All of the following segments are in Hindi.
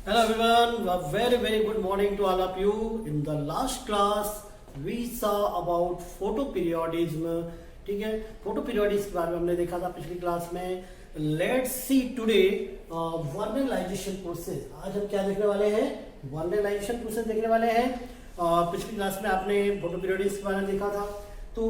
Hello everyone, a very good morning to all of you. In the last class we saw about photoperiodism. ठीक है, photoperiodism के बारे में हमने देखा था पिछली क्लास में. Let's see today vernalization process. आज हम क्या देखने वाले हैं? Vernalization process देखने वाले हैं. पिछली क्लास में आपने photoperiodism के बारे में देखा था. तो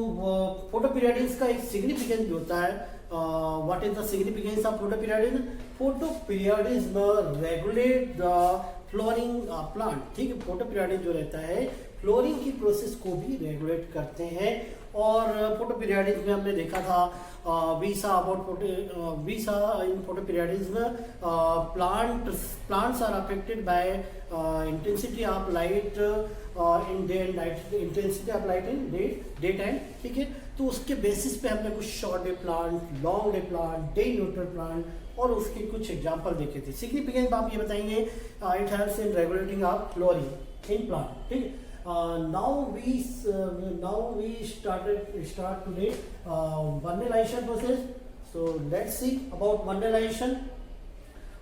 photoperiodism का एक सिग्निफिकेंस भी होता है. What is the significance of photoperiodism? Photoperiodism regulate the flowering plant. ठीक है, photoperiodism जो रहता है फ्लोरिंग की प्रोसेस को भी रेगुलेट करते हैं. और फोटोपीरियडिज्म में हमने देखा था we saw in photoperiodism plants are affected by intensity of light in day and night, intensity of light in day time. ठीक है, तो उसके बेसिस पे हमने कुछ short day plant, long day plant, day neutral plant और उसके कुछ एग्जांपल देखे थे. सिग्निफिकेंस आप ये बताएंगे it helps in regulating of flooring in plant. ठीक है, now we start today vernalization process. So let's see about vernalization.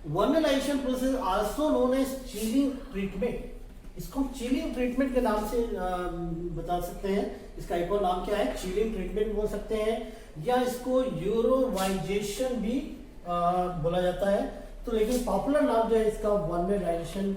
Vernalization process also known as chilling treatment. इसको हम चिलिंग ट्रीटमेंट के नाम से बता सकते हैं. इसका एक और नाम क्या है? चिलिंग ट्रीटमेंट बोल सकते हैं, या इसको यूरोवाइजेशन भी बोला जाता है. तो लेकिन पॉपुलर नाम जो है इसका वर्नलाइजेशन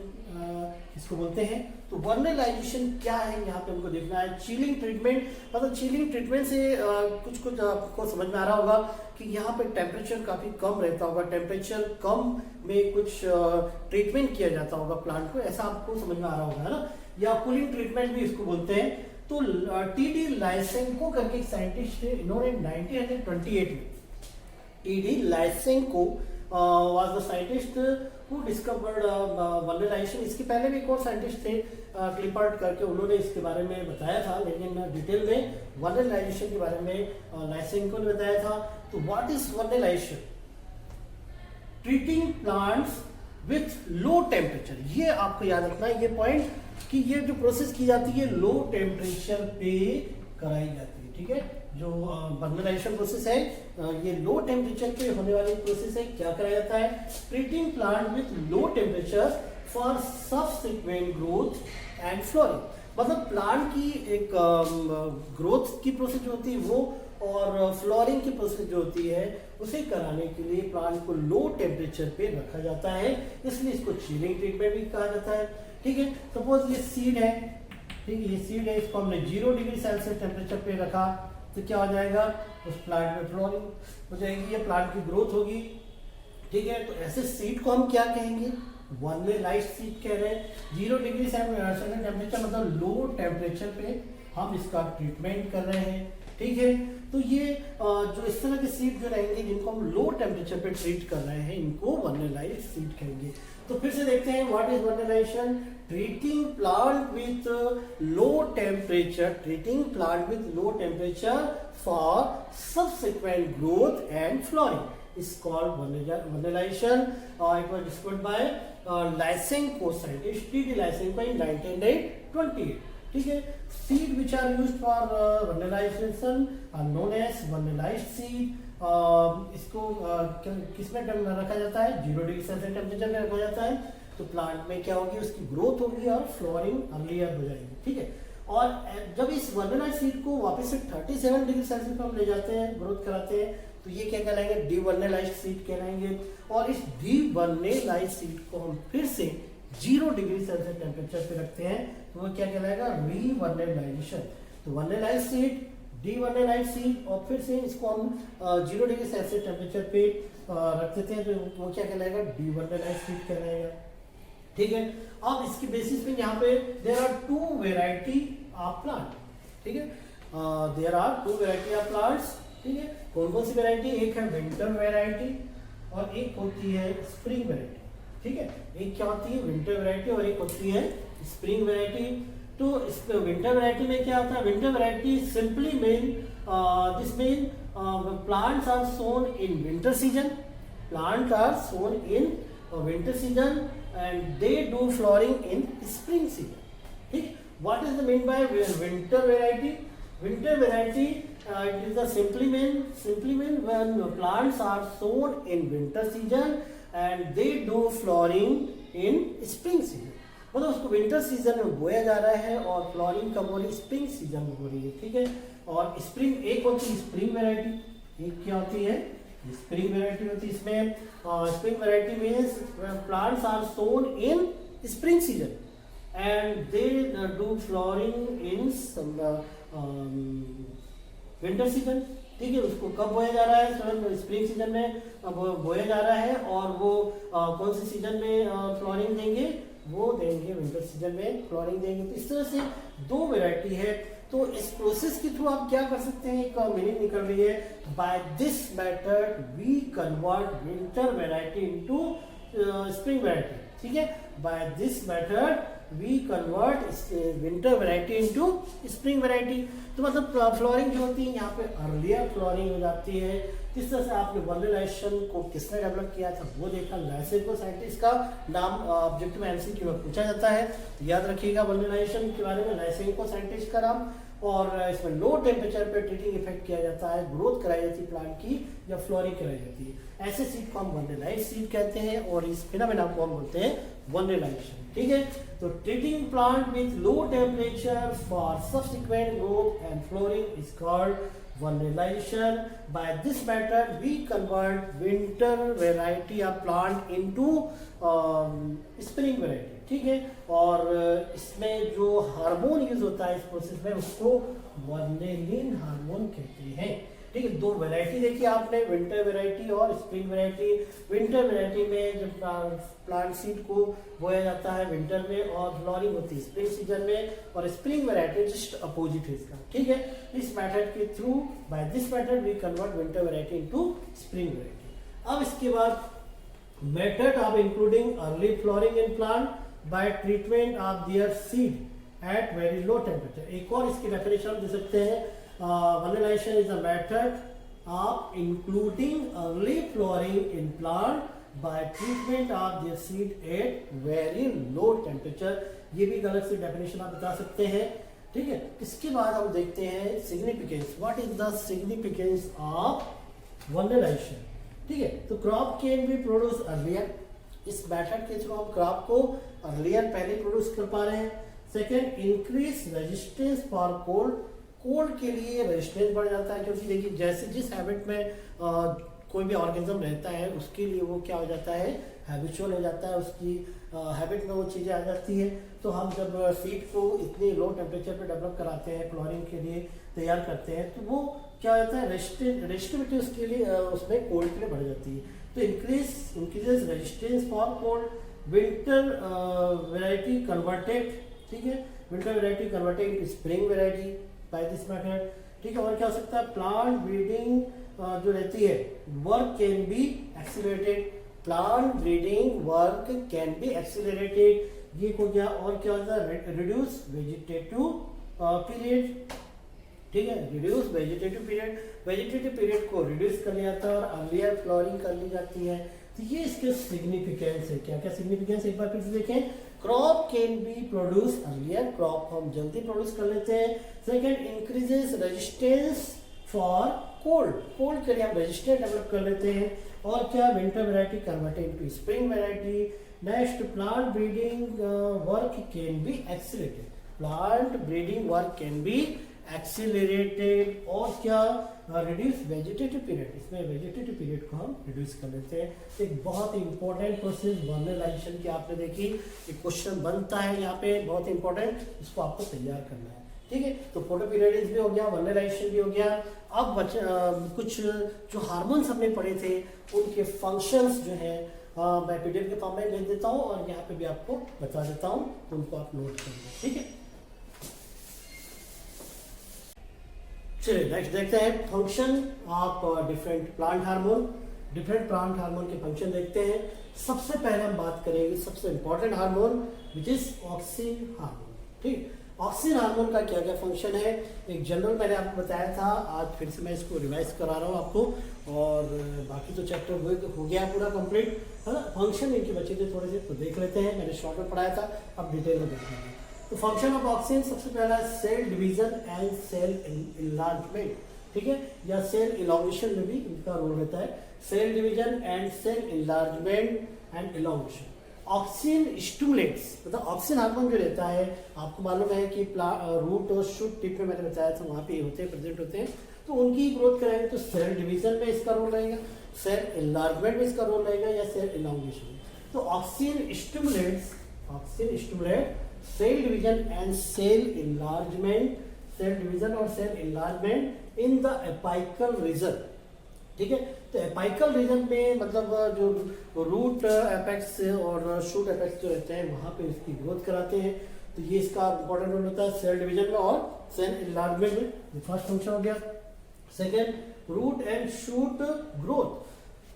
इसको बोलते हैं. तो वर्नलाइजेशन क्या है यहाँ पे हमको देखना है. चिलिंग ट्रीटमेंट मतलब चिलिंग ट्रीटमेंट से कुछ आपको समझ में आ रहा होगा कि यहाँ पे टेम्परेचर काफी कम रहता होगा. टेम्परेचर कम में कुछ ट्रीटमेंट किया जाता होगा प्लांट को, ऐसा आपको समझ में आ रहा होगा, है ना. या कूलिंग ट्रीटमेंट भी इसको बोलते हैं. तो टी.डी. लाइसेंको करके एक साइंटिस्ट थे, इन्होंने 1928 में TD. लाइसेंको was the scientist who discovered vernalization. इसके पहले भी एक और साइंटिस्ट थे क्लिपर्ट करके, उन्होंने इसके बारे में बताया था, लेकिन डिटेल में वर्नलाइजेशन के बारे में लाइसेंको ने बताया था. तो what is vernalization? Treating plants with low temperature. ये आपको याद रखना है ये पॉइंट कि ये जो प्रोसेस की जाती है लो टेम्परेचर पे कराई जाती है. ठीक है, जो वर्नलाइजेशन प्रोसेस है ये लो टेम्परेचर पे होने वाली प्रोसेस है. क्या कराया जाता है? Treating plant with low temperature for subsequent growth and flooring. मतलब प्लांट की एक ग्रोथ की प्रोसेस जो होती है वो, और फ्लोरिंग की प्रोसेस जो होती है उसे कराने के लिए प्लांट को लो टेम्परेचर पे रखा जाता है, इसलिए इसको चिलिंग ट्रीटमेंट भी कहा जाता है. ठीक है, सपोज ये सीड है, ठीक है, ये सीड है, इसको हमने 0 डिग्री सेल्सियस टेम्परेचर पे रखा तो क्या हो जाएगा? उस प्लांट में फ्लोरिंग हो जाएगी, ये प्लांट की ग्रोथ होगी. ठीक है, तो ऐसे सीड को हम क्या कहेंगे? वर्नलाइज्ड सीड कह रहे हैं. 0 डिग्री सेल्सियस टेम्परेचर मतलब लो टेम्परेचर पे हम इसका ट्रीटमेंट कर रहे हैं. ठीक है, तो ये जो इस तरह के सीड जो रहेंगे जिनको हम लो टेम्परेचर पे ट्रीट कर रहे हैं इनको वर्नलाइज्ड सीड कहेंगे. तो फिर से देखते हैं what is vernalization. Treating plant with low temperature, treating plant with low temperature for subsequent growth and flooring is called vernalization. It was discovered by Lysenko scientist T.D. Lysenko in 1928. ठीक है, seed which are used for vernalization are known as vernalized seed. इसको किसमें रखा जाता है? 0 डिग्री सेल्सियस टेम्परेचर में रखा जाता है. तो प्लांट में क्या होगी? उसकी ग्रोथ होगी और फ्लोरिंग अर्लियर हो जाएगी. ठीक है, और जब इस वर्नलाइज्ड सीड को वापस से 37 डिग्री सेल्सियस पर हम ले जाते हैं, ग्रोथ कराते हैं, तो ये क्या कहलाएंगे? डीवर्नलाइज्ड सीड कहलाएंगे. और इस डीवर्नलाइज्ड सीड को हम फिर से 0 डिग्री सेल्सियस टेम्परेचर पे रखते हैं, तो वो क्या कहलाएगा? रीवर्नलाइजेशन. तो वर्नलाइज्ड सीड, डीवर्नलाइज्ड सीड, और फिर से इसको हम 0 डिग्री सेल्सियस टेम्परेचर पे रख देते हैं, तो वो क्या कहलाएगा? डीवर्नलाइज्ड सीड कहलाएगा. ठीक है, अब इसके बेसिस पे यहाँ पे there are 2 variety of plant. ठीक है, there are 2 variety of plants. ठीक है, कौन कौन सी वेराइटी? एक है विंटर वेराइटी और एक होती है स्प्रिंग वेराइटी. ठीक है, एक क्या होती है? विंटर वेराइटी और एक होती है स्प्रिंग वेराइटी. तो इस विंटर वेराइटी में क्या होता है? Winter variety simply mean this mean plants are sown in winter season. Plant are sown in winter season and they do flowering in spring season. ठीक, what is the mean by winter variety? Winter variety it is a simply mean when plants are sown in winter season and they do flowering in spring season, मतलब उसको विंटर सीजन में बोया जा रहा है और फ्लॉरिंग कब हो रही है, स्प्रिंग सीजन में हो रही है, ठीक है। और स्प्रिंग एक होती है स्प्रिंग वेराइटी, एक क्या होती है, स्प्रिंग वेराइटी होती है। इसमें spring variety means plants are sown in spring season and they do flowering in winter season, ठीक है। उसको कब बोया जा रहा है, स्प्रिंग सीजन में बोया जा रहा है और वो कौन से सीजन में फ्लॉरिंग देंगे, वो देंगे विंटर सीजन में फ्लॉरिंग देंगे। तो इस तरह से दो वैरायटी है। तो इस प्रोसेस के थ्रू आप क्या कर सकते हैं, एक मीनिंग निकल रही है, by this method we convert winter variety into spring variety, ठीक है। By this method we convert winter variety into spring variety. तो मतलब फ्लोरिंग जो होती है यहाँ पे अर्लियर फ्लोरिंग हो जाती है। किस तरह से आपने वर्नलाइजेशन को किसने डेवलप किया था वो देखा, लाइसेको साइंटिस्ट का नाम ऑब्जेक्टिव में एमसीक्यू में पूछा जाता है, याद रखिएगा वर्नलाइजेशन के बारे में लाइसेको साइंटिस्ट का नाम। और इसमें लो टेम्परेचर पे ट्रीटिंग इफेक्ट किया जाता है, ग्रोथ कराई जाती है प्लांट की या फ्लोरिंग कराई जाती है। ऐसे सीड को हम वर्नलाइज सीड कहते हैं और इस फिनोमेना को हम बोलते हैं वर्नलाइजेशन, ठीक है। तो treating plant with low temperature for subsequent growth and flowering is called vernalisation. By this method we convert winter variety of plant into spring variety, ठीक है। और इसमें जो हार्मोन यूज होता है इस प्रोसेस में उसको वर्नेलिन हार्मोन कहते हैं, ठीक है। दो वैरायटी देखी आपने, विंटर वैरायटी और स्प्रिंग वैरायटी। विंटर वैरायटी में जब प्लांट सीड को बोया जाता है विंटर में और फ्लॉरिंग होती है स्प्रिंग सीजन में, और स्प्रिंग वैरायटी जस्ट अपोजिट है इसका, ठीक है। इस मेथड के through by this method we convert winter variety into spring variety. अब इसके बाद method of including early flowering in plant by treatment of their seed at very low temperature. एक और इसकी डेफिनेशन दे सकते हैं, vernalisation is a method of including early flowering in plant by treatment of their seed at very low temperature. ये भी गलत सी डेफिनेशन आप बता सकते हैं, ठीक है। इसके बाद हम देखते हैं significance, what is the significance of vernalization, ठीक है। तो crop can be produce earlier, इस मेथड के थ्रू हम क्रॉप को अर्लियर पहले प्रोड्यूस कर पा रहे हैं। Second, increase resistance for cold, cold के लिए रेजिस्टेंस बढ़ जाता है, क्योंकि देखिए जैसे जिस हैबिट में कोई भी ऑर्गेनिज्म रहता है उसके लिए वो क्या हो जाता है, हैबिचुअल हो जाता है, उसकी हैबिट में वो चीज़ें आ जाती है। तो हम जब सीड को इतने लो टेम्परेचर पे डेवलप कराते हैं, फ्लॉरिंग के लिए तैयार करते हैं, तो वो क्या होता है, रेजिस्टिविटी उसके लिए उसमें कोल्ड के लिए बढ़ जाती है। तो increases resistance for cold. Winter variety converted, ठीक है, winter variety converted to spring variety by this method, ठीक है। और क्या हो सकता है, प्लांट ब्रीडिंग जो रहती है work can be accelerated, plant breeding work can be accelerated, ये हो गया। और क्या होता है, रिड्यूस वेजिटेटिव पीरियड, ठीक है, reduce vegetative period, vegetative period को रिड्यूस कर लिया जाता है और अर्लियर फ्लॉरिंग कर ली जाती है। तो ये इसके सिग्निफिकेंस है। क्या क्या सिग्निफिकेंस एक बार फिर से देखें, crop can be produce earlier, crop हम जल्दी प्रोड्यूस कर लेते हैं। Second, increases resistance for cold, cold के लिए हम रेजिस्टेंस डेवलप कर लेते हैं। और क्या, winter variety converted into spring variety. Next, plant breeding work can be accelerated, plant breeding work can be accelerated. और क्या, रिड्यूस वेजिटेटिव पीरियड, इसमें वेजिटेटिव पीरियड को हम रिड्यूस कर लेते हैं। एक बहुत ही इंपॉर्टेंट प्रोसेस वर्नलाइजेशन की आपने देखी, एक क्वेश्चन बनता है यहाँ पे बहुत इंपॉर्टेंट, इसको आपको तैयार करना है, ठीक है। तो फोटो पीरियड्स भी हो गया, वर्नलाइजेशन भी हो गया। अब कुछ जो हार्मोन्स हमने पढ़े थे उनके फंक्शंस जो है मैं पीडीएफ के फॉर्म में भेज देता हूँ और यहाँ पे भी आपको बता देता हूँ, तो उनको आप नोट कर लो, ठीक है। चलिए नेक्स्ट देखते हैं function of different plant hormone. Different plant hormone के फंक्शन देखते हैं। सबसे पहले हम बात करेंगे सबसे important hormone which is auxin hormone, ठीक। ऑक्सिन हार्मोन का क्या क्या फंक्शन है, एक जनरल मैंने आपको बताया था, आज फिर से मैं इसको रिवाइज करा रहा हूँ आपको, और बाकी तो चैप्टर हो गया पूरा कंप्लीट, है ना। फंक्शन इनके बचे थे थोड़े से, तो देख लेते हैं, मैंने शॉर्ट में पढ़ाया था, अब डिटेल में देख लेंगे। तो फंक्शन ऑफ ऑक्सिन सबसे पहला cell division and cell enlargement, ठीक है, या सेल इलॉन्गेशन में भी इनका रोल रहता है। Cell division and cell enlargement and elongation. Auxin stimulates, मतलब ऑक्सिन हार्मोन जो रहता है, आपको मालूम है कि रूट और शूट टिप में मैंने बताया था वहाँ पे होते हैं, प्रेजेंट होते हैं, तो उनकी ग्रोथ कराएंगे। तो सेल डिवीजन में इसका रोल रहेगा, सेल एनलार्जमेंट में इसका रोल रहेगा, या सेल एलॉन्गेशन में। तो auxin stimulate cell division and cell enlargement, cell division और cell enlargement in the apical region, ठीक है। तो एपाइकल रीजन में मतलब जो रूट एपेक्स और शूट एपेक्स जो रहते हैं वहां पे इसकी ग्रोथ कराते हैं। तो ये इसका इंपॉर्टेंट रोल होता है सेल डिवीजन में और सेल एनलार्जमेंट में। ये फर्स्ट फंक्शन हो गया। Second, root and shoot growth,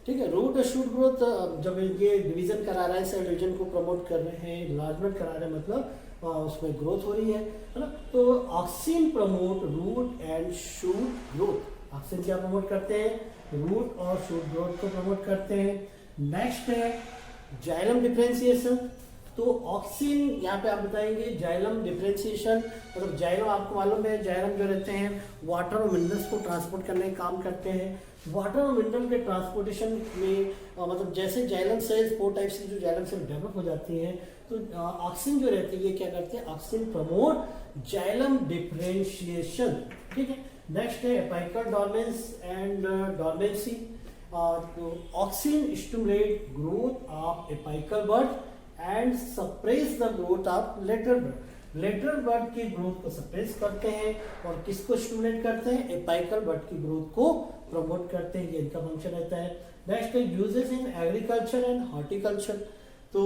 ठीक है। रूट और शूट ग्रोथ, जब ये डिवीजन करा रहा है, सेल डिवीजन को प्रमोट कर रहे हैं, एनलार्जमेंट करा रहे हैं, मतलब उसमें ग्रोथ हो रही है ना। तो auxin promote root and shoot growth. Auxin क्या प्रमोट करते हैं? रूट और शूट ग्रोथ को प्रमोट करते हैं। नेक्स्ट है जाइलम डिफरेंशिएशन। तो ऑक्सिन यहाँ पे आप बताएंगे जाइलम डिफरेंशिएशन, मतलब जाइलम आपको मालूम है, जाइलम जो रहते हैं वाटर और मिनरल्स को ट्रांसपोर्ट करने का काम करते हैं। वाटर और मिनरल के ट्रांसपोर्टेशन में मतलब जैसे जाइलम सेल्स 4 टाइप्स की जो जाइलम सेल डेवलप हो जाती हैं, तो ऑक्सिन जो रहती है ये क्या करते हैं? ऑक्सिन प्रमोट जाइलम डिफरेंशिएशन, ठीक है। नेक्स्ट है एपाइकल डोर्मेंस एंड डोर्मेंसी। तो auxin stimulate growth of apical bud and suppress the growth of lateral bud. Lateral bud की ग्रोथ को सप्रेस करते हैं और किसको स्टिमुलेट करते हैं? एपाइकल बड की ग्रोथ को प्रमोट करते हैं। ये इनका फंक्शन रहता है। नेक्स्ट है uses in agriculture and horticulture. तो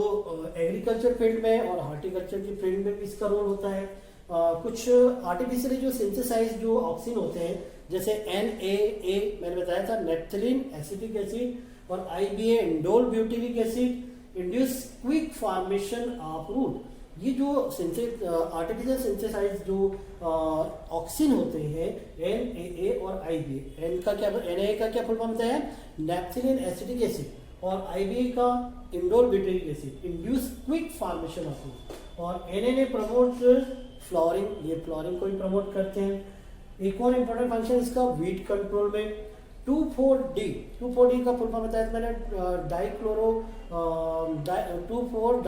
एग्रीकल्चर फील्ड में और हॉर्टिकल्चर की फील्ड में भी इसका रोल होता है। कुछ आर्टिफिशियली जो सिंथेसाइज जो ऑक्सिन होते हैं, जैसे NAA मैंने बताया था, नेप्थलीन एसिटिक एसिड, और IBA indole butyric acid induce quick formation of root. ये जो आर्टिफिशियल सिंथेसाइज जो ऑक्सिन होते हैं NAA और IBA, NAA का क्या फुल फॉर्म होता है? नेप्थलीन एसिटिक एसिड, और IBA का indole butyric acid induce quick formation of root. और NAA प्रमोट फ्लोरिंग, ये फ्लोरिंग को भी प्रमोट करते हैं। एक और इंपॉर्टेंट फंक्शन इसका वीट कंट्रोल में 2,4-D। 2,4-D का फुल फॉर्म बताया था मैंने, 2,4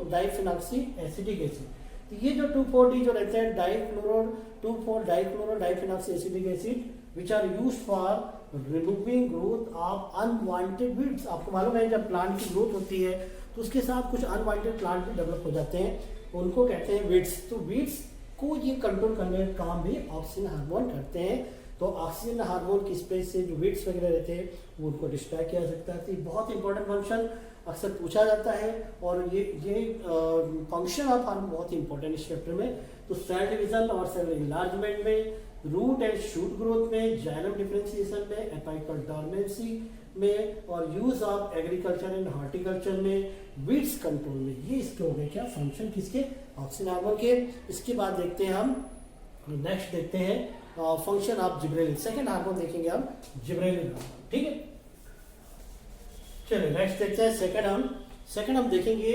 डाइफिनॉक्सी एसिटिक एसिड। तो ये जो 2,4-D जो रहते हैं 2,4 diphenoxy acetic acid which are used for removing growth of unwanted weeds. आपको मालूम है जब प्लांट की ग्रोथ होती है तो उसके साथ कुछ अनवांटेड प्लांट भी डेवलप हो जाते हैं, उनको कहते हैं वीड्स। तो वीड्स को ये कंट्रोल करने का काम भी ऑक्सिन हार्मोन करते हैं। तो ऑक्सीजन हार्मोन की स्पेस से जो वीड्स वगैरह रहते हैं वो उनको डिस्ट्रॉय किया जा सकता है। तो ये बहुत इंपॉर्टेंट फंक्शन अक्सर पूछा जाता है, और ये फंक्शन ऑफ हार्मोन बहुत इंपॉर्टेंट इस चैप्टर में। तो सेल डिवीजन और सेल इनलार्जमेंट में, रूट एंड शूट ग्रोथ में, जाइलम डिफरेंशिएशन में, एपाइकल डोर्मेंसी में, और use of agriculture and horticulture में, वीड्स कंट्रोल में। ये इसके हो गए क्या फंक्शन, किसके? ऑक्सिन हार्मोन के। इसके बाद देखते हैं हम नेक्स्ट देखते हैं function of gibberellin. Second hormone देखेंगे हम जिब्रेलिन हार्मोन, ठीक है। चलिए नेक्स्ट देखते हैं सेकेंड हम देखेंगे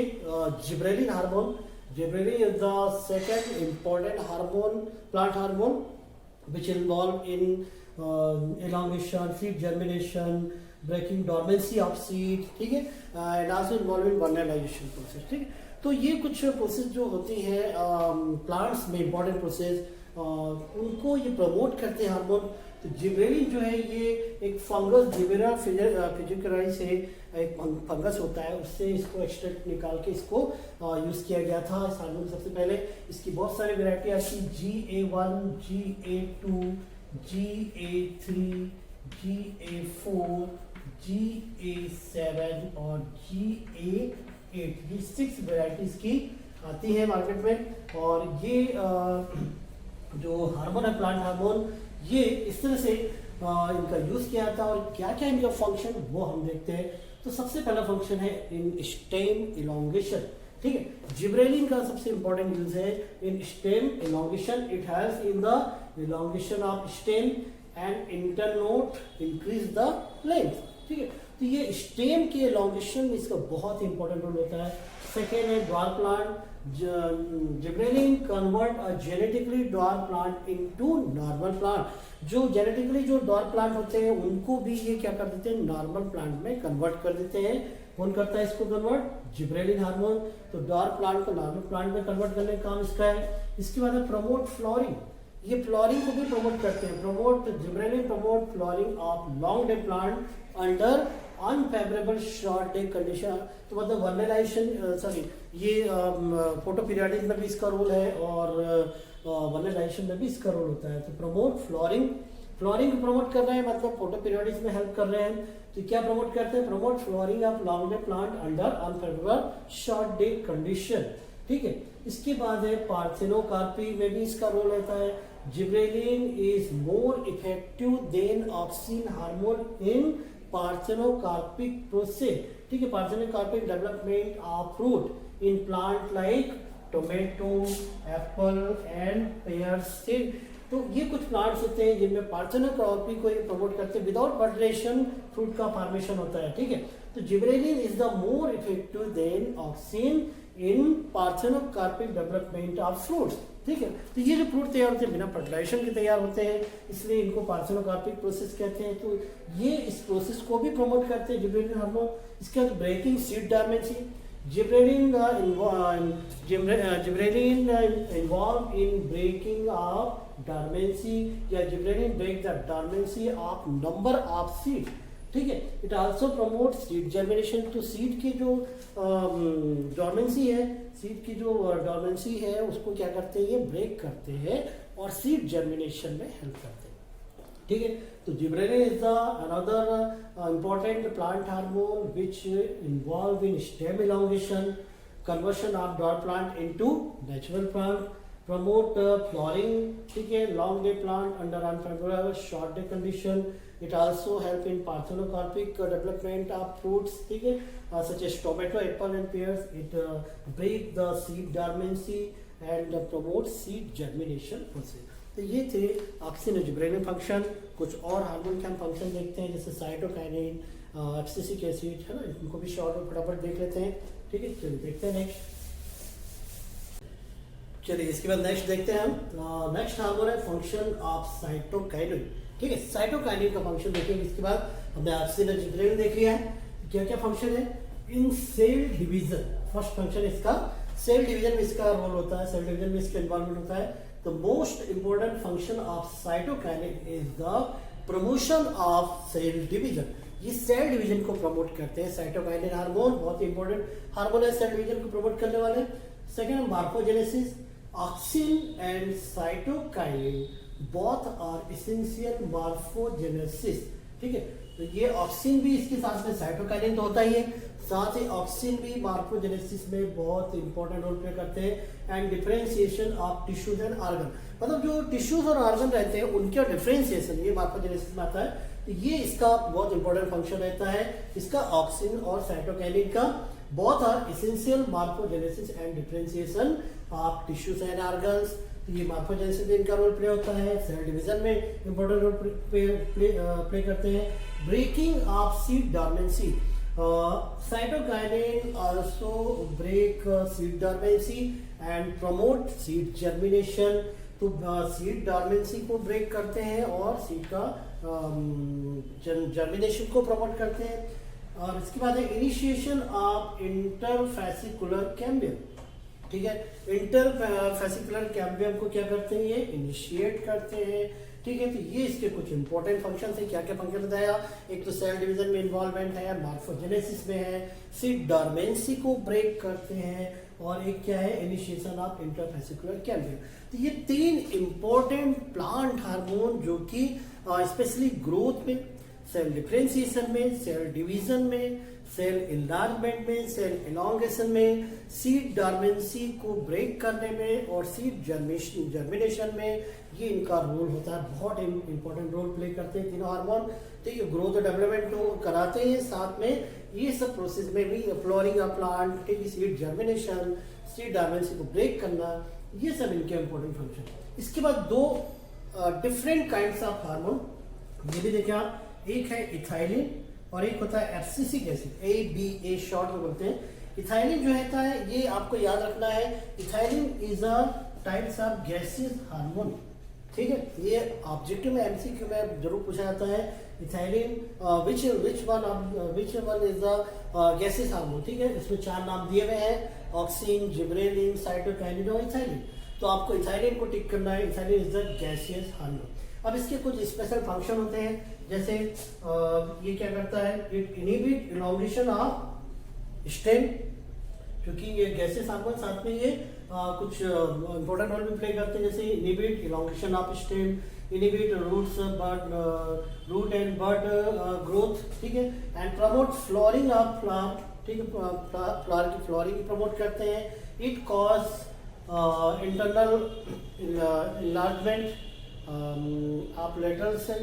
gibberellin hormone. Gibberellin is the second important hormone, plant hormone which involve in elongation, seed germination, breaking dormancy of seed, ठीक है, and also involve in vernalization process, ठीक है। तो ये कुछ प्रोसेस जो होती है प्लांट्स में इंपॉर्टेंट प्रोसेस, उनको ये प्रमोट करते हैं हार्मोन। तो जिब्रेलिन जो है ये एक फंगस, जिबेरा फिजिकराई से एक फंगस होता है, उससे इसको एक्सट्रैक्ट निकाल के इसको यूज किया गया था इस हार्मोन। सबसे पहले इसकी बहुत सारी वेराइटी आती है, GA1, GA2, GA3, GA4, GA7 और GA8। ये 6 वेराइटीज की आती है मार्केट में। और ये जो हार्मोन है, प्लांट हार्मोन, ये इस तरह से इनका यूज किया था। और क्या क्या इनका फंक्शन वो हम देखते हैं। तो सबसे पहला फंक्शन है इन स्टेम इलोंगेशन, ठीक है। जिब्रेलिन का सबसे इंपॉर्टेंट यूज है in stem elongation. It has in the elongation of stem and internode increase the length, ठीक है। तो ये स्टेम के इलोंगेशन में इसका बहुत इंपॉर्टेंट रोल होता है। सेकेंड है ड्वार्फ प्लांट। जिब्रेलिन कन्वर्ट अ genetically dwarf plant into normal plant. जो जेनेटिकली जो ड्वार्फ प्लांट होते हैं उनको भी ये क्या कर देते हैं? नॉर्मल प्लांट में कन्वर्ट कर देते हैं। कौन करता है इसको कन्वर्ट? Gibberellin hormone. तो डार्क प्लांट को नॉर्मल प्लांट में कन्वर्ट करने का काम इसका है। इसके बाद है प्रमोट फ्लोरिंग, ये फ्लोरिंग को भी प्रमोट करते हैं। Promote gibberellin promote flowering of long day plant under unfavourable short day condition. तो मतलब वर्नेलाइजेशन सॉरी ये फोटोपीरियोडिज्म में भी इसका रोल है और वर्नेलाइजेशन में भी इसका रोल होता है। तो प्रमोट फ्लोरिंग, फ्लोरिंग को प्रमोट कर रहे हैं मतलब फोटोपीरियोडिज्म में हेल्प कर रहे हैं। तो क्या प्रमोट करते हैं? Promote flowering of long day plant under unfavourable short day condition. ठीक है, इसके बाद है पार्थेनोकार्पी में भी इसका रोल रहता है। Gibberellin is more effective than auxin hormone in parthenocarpic process. ठीक है, parthenocarpic development of fruit in plant like tomato, apple and pears. तो ये कुछ प्लांट्स होते हैं जिनमें पार्थेनोकार्पी को प्रमोट करते हैं। विदाउट पर्टुलेशन फ्रूट का फॉर्मेशन होता है। ठीक है, तो gibberellin is the more effective than auxin in parthenocarpic development of fruits. ठीक है, तो ये जो फ्रूट तैयार होते हैं बिना फर्टिलाइजेशन के तैयार होते हैं, इसलिए इनको पार्थेनोकार्पिक प्रोसेस कहते हैं। तो ये इस प्रोसेस को भी प्रमोट करते हैं जिब्रेलिन हार्मोन। इसके बाद breaking seed dormancy, gibberellin involve in breaking of dormancy या gibberellin break the dormancy of number of seed. ठीक है, it also promote seed germination. तो सीड की जो डोर्मेंसी है, सीड की जो डोर्मेंसी है उसको क्या करते हैं? ये ब्रेक करते हैं और सीड जर्मिनेशन में हेल्प करते हैं। ठीक है, तो gibberellin is the another important plant hormone which involve in stem elongation, conversion of dwarf plant into natural plant, promote flowering, ठीक है, long day plant under unfavorable short day condition. It also help in parthenocarpic development of fruits, ठीक है, such as tomato, apple and pears. It break the seed dormancy and promote seed germination process. तो ये थे ऑक्सिन और जिब्रेलिन फंक्शन। कुछ और हार्मोन के हम फंक्शन देखते हैं जैसे साइटोकाइनिन, एब्सिसिक एसिड, है ना, इनको भी शॉर्ट और फटाफट देख लेते हैं। ठीक है, चलिए देखते हैं नेक्स्ट। चलिए इसके बाद नेक्स्ट देखते हैं हम। नेक्स्ट हार्मोन है फंक्शन ऑफ साइटोकाइनिन। ठीक है, साइटोकाइनिन का फंक्शन देखेंगे। इसके बाद हमने ऑक्सिन और जिब्रेलिन देख लिया है। क्या क्या फंक्शन है इन सेल डिवीजन। फर्स्ट फंक्शन इसका सेल डिवीजन में इसका रोल होता है, सेल डिवीजन में इसका इन्वॉल्वमेंट होता है। The most important function of cytokinin is the promotion of cell division. ये सेल डिवीजन को प्रमोट करते हैं। साइटोकाइनिन हार्मोन बहुत ही इंपॉर्टेंट हार्मोन है सेल डिवीजन को प्रमोट करने वाले। Second morphogenesis, auxin and cytokinin both are essential morphogenesis. ठीक है, तो ये ऑक्सिन भी इसके साथ में साइटोकाइनिन तो होता ही है, साथ ही ऑक्सिन भी मार्फोजेनेसिस में बहुत इंपॉर्टेंट रोल प्ले करते हैं। And differentiation of tissues and organ, मतलब जो टिश्यूज और ऑर्गन रहते हैं उनके डिफरेंशिएशन ये मार्फोजेनेसिस में आता है। तो ये इसका बहुत इंपॉर्टेंट फंक्शन रहता है इसका ऑक्सिन और साइटोकाइनिन का। Both are essential morphogenesis and differentiation of tissues and organs. तो ये मार्फोजेनेसिस में इनका रोल प्ले होता है। सेल डिवीजन में इंपॉर्टेंट रोल प्ले करते हैं। Breaking of seed dormancy, cytokinin also break seed dormancy and promote seed germination. तो सीड डोर्मेंसी को ब्रेक करते हैं और सीड का जर्मिनेशन को प्रमोट करते हैं। और इसके बाद है इनिशिएशन ऑफ इंटरफेसिकुलर कैम्बियम। ठीक है, इंटरफेसिकुलर कैम्बियम को क्या करते हैं? ये इनिशिएट करते हैं। ठीक है, तो ये इसके कुछ इंपॉर्टेंट फंक्शन है। क्या क्या फंक्शन बताया? एक तो सेल डिवीजन में इन्वॉल्वमेंट है, मार्फोजेनेसिस में है, सीड डोर्मेंसी को ब्रेक करते हैं, और एक क्या है? Initiation of interfascicular cambium. तो ये तीन इंपॉर्टेंट प्लांट हार्मोन जो कि स्पेशली ग्रोथ में, सेल डिफरेंशिएशन में, सेल डिवीजन में, सेल इनलार्जमेंट में, सेल इलॉन्गेशन में, सीड डोर्मेंसी को ब्रेक करने में और सीड जर्मिनेशन में ये इनका रोल होता है। बहुत इंपॉर्टेंट रोल प्ले करते हैं तीनों हार्मोन। तो ये ग्रोथ और डेवलपमेंट को कराते हैं, साथ में ये सब प्रोसेस में भी फ्लोरिंग ऑफ प्लांट, ठीक है, सीड जर्मिनेशन, सीड डोर्मेंसी को ब्रेक करना, ये सब इनके इंपॉर्टेंट फंक्शन। इसके बाद दो डिफरेंट काइंड्स ऑफ हार्मोन ये भी देखें आप। एक है इथाइलिन और एक होता है एब्सिसिक एसिड, ABA शॉर्ट में बोलते हैं। इथाइलिन जो होता है ये आपको याद रखना है, ethylene is a types of gaseous hormone. ठीक है, ये ऑब्जेक्टिव में एमसीक्यू में जरूर पूछा जाता है। Ethylene which one is the gases hormone, ठीक है, इसमें 4 नाम दिए हुए हैं, ऑक्सीन, जिब्रेलिन, साइटोकाइनिन और इथाइलिन। तो आपको इथाइलिन को टिक करना है, ethylene is the gaseous hormone. अब इसके कुछ स्पेशल फंक्शन होते हैं, जैसे ये क्या करता है, it inhibit elongation of stem, क्योंकि ये गैसेस हार्मोन साथ में ये कुछ इंपॉर्टेंट रोल भी प्ले करते हैं, जैसे inhibit elongation of stem, inhibit root and bird growth, ठीक है, and promote flowering of flower, ठीक है, फ्लावर की फ्लोरिंग प्रमोट करते हैं। इट कॉज इंटरनल इनलार्जमेंट आप लेटरल सेल,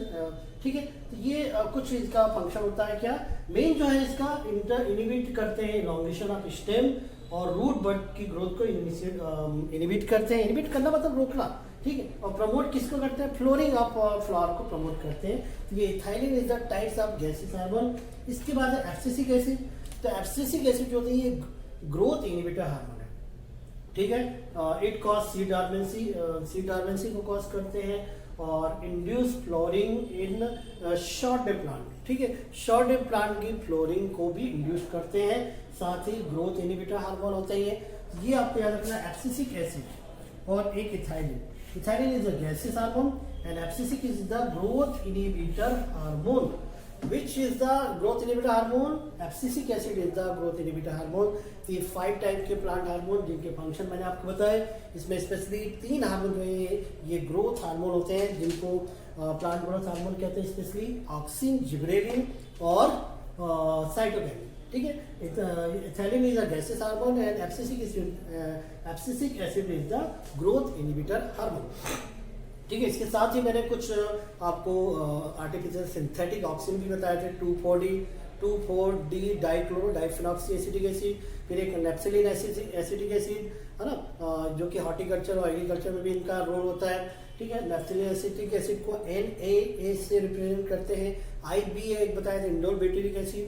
ठीक है। तो ये कुछ इसका फंक्शन होता है। क्या मेन जो है इसका इनिबिट करते हैं इलॉन्गेशन ऑफ स्टेम और रूट बड की ग्रोथ को इनिबिट करते हैं। इनिबिट करना मतलब रोकना, ठीक है, और प्रमोट किसको करते हैं, फ्लोरिंग ऑफ फ्लावर को प्रमोट करते हैं। तो ये ethylene is the types of gases hormone. इसके बाद है एब्सिसिक एसिड। तो एब्सिसिक एसिड जो होती है ये ग्रोथ इनिबिटर हार्मोन है, ठीक है। इट कॉज सीड डॉर्मेंसी को कॉज करते हैं और induce flooring in short day plant, ठीक है, शॉर्ट डे प्लांट की फ्लोरिंग को भी इंड्यूस करते हैं। साथ ही ग्रोथ इनिबिटर हार्मोन होते हैं। ये आपको याद रखना है, एब्सिसिक एसिड और एक ethylene. Ethylene is a gaseous hormone and abscisic is the growth inhibitor hormone. Which is the growth inhibitor hormone? Abscisic acid is the growth inhibitor hormone। तो ये 5 टाइप के प्लांट हार्मोन जिनके फंक्शन मैंने आपको बताए, इसमें स्पेशली 3 हार्मोन जो है ये ग्रोथ हार्मोन होते हैं, जिनको प्लांट ग्रोथ हार्मोन कहते हैं, स्पेशली ऑक्सिन, जिब्रेलिन और साइटोकाइनिन, ठीक है। Ethylene is a gaseous hormone and abscisic acid is the growth inhibitor hormone, ठीक है। इसके साथ ही मैंने कुछ आपको आर्टिफिशियल सिंथेटिक ऑक्सीजन भी बताए थे, 2,4-D डाइक्लोरो डाइफिनॉक्सी एसिटिक एसिड, फिर एक नेप्सिलिन एसिटिक एसिड है ना, जो कि हॉर्टिकल्चर और एग्रीकल्चर में भी इनका रोल होता है, ठीक है। नेप्सिलिन एसिटिक एसिड को NaA से रिप्रेजेंट करते हैं। IBA एक बताया था, इंडोर ब्यूटेरिक एसिड।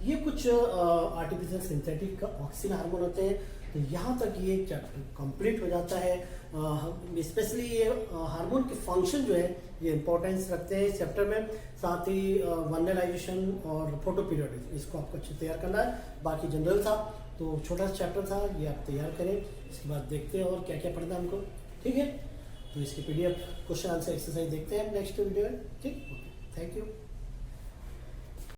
ये कुछ आर्टिफिशियल सिंथेटिक ऑक्सीजन हार्मोन होते हैं। तो यहाँ तक ये चैप्टर कंप्लीट हो जाता है। स्पेशली ये हार्मोन के फंक्शन जो है ये इंपॉर्टेंस रखते हैं इस चैप्टर में। साथ ही वर्नलाइजेशन और फोटो पीरियड, इसको आपको अच्छे तैयार करना है। बाकी जनरल था तो छोटा सा चैप्टर था, ये आप तैयार करें। इसके बाद देखते हैं और क्या क्या पढ़ना है हमको, ठीक है। तो इसके PDF क्वेश्चन आंसर एक्सरसाइज देखते हैं नेक्स्ट वीडियो में, ठीक। Thank you.